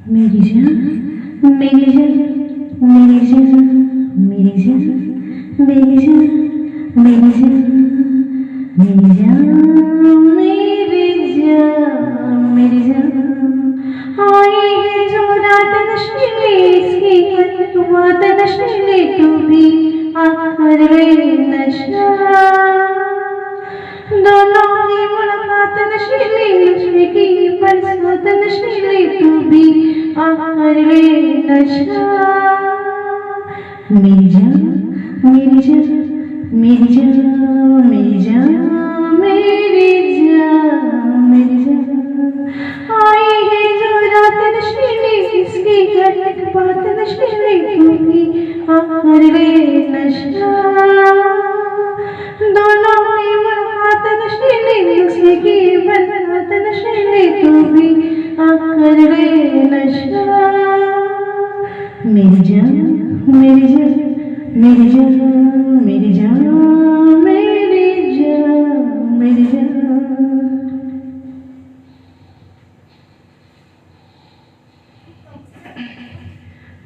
मेरी जान मेरी जान मेरी जान मेरी जान मेरी जान मेरी जान मेरी जान मेरी जान आई है जो रात नशीली इसकी बात नशीली तू भी आकर वे नशा दोनों की मुलाकात नशीली नशे की बरसात नशीली तू भी आकर वे नशा मेरी जान मेरी जान मेरी जान मेरी जान मेरी जान मेरी जान आई है जो रात नशीली इसकी गलत बात नशीली तू भी आकर वे नशा दोनों की मुलाकात नशीली नशे की बरसात नशीली तू भी आकर वे नशा मेरी जान मेरी जान मेरी जान मेरी जान मेरी जान मेरी जान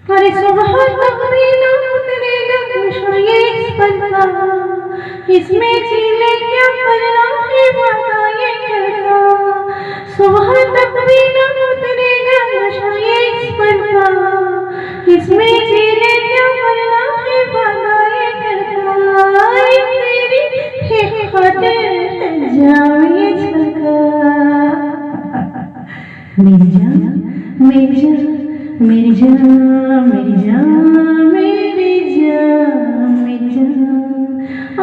अरे सुबह तक भी ना उतरेगा नशा ये इस पल का इसमें जीने क्या करना है वादा ये करना सुबह तक भी ना उतरेगा नशा ये इस पल का इसमें जीने क्या करना है वादा ये करना तेरी है खातिर जाओ ये छका मेरी जान मेरी जान मेरी जान मेरी जान मेरी जान मेरी जान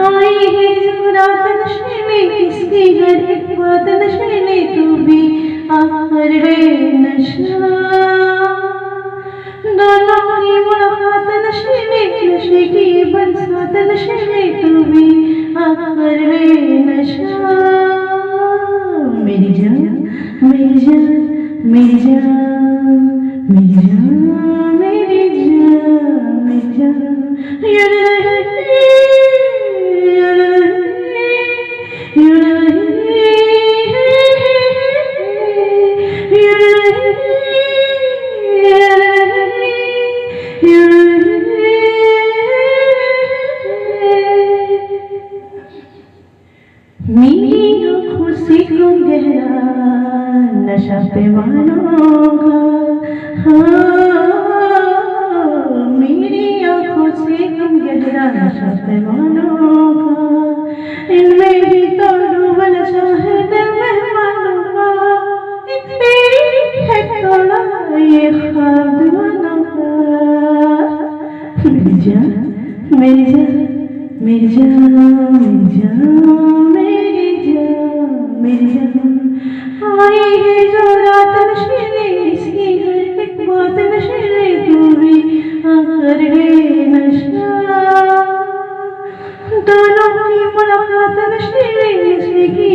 आई है जो रात नशीली इसकी हर एक बात नशीली तू भी आकर वे नशा दोनों की मुलाकात नशीली नशे की बरसात नशीली तू भी आकर वे नशा मेरी जान मेरी जान मेरी जान मेरी जान मेरी जान मेरी जान मेरी आँखों से क्यों गहरा नशा पैमानों का हाँ मेरी आँखों से क्यों गहरा नशा पैमानों का इनमें भी तो डूब नशा है दिल मेहमानों का तेरी है थोड़ा ये ख्वाब दीवानों का मेरी जान मेरी जान मेरी जान मेरी जान मेरी जान आई है जो रात नशीली इसकी हर एक बात नशीली तू भी आकर वे नशा दोनों की मुलाकात नशीली नशे की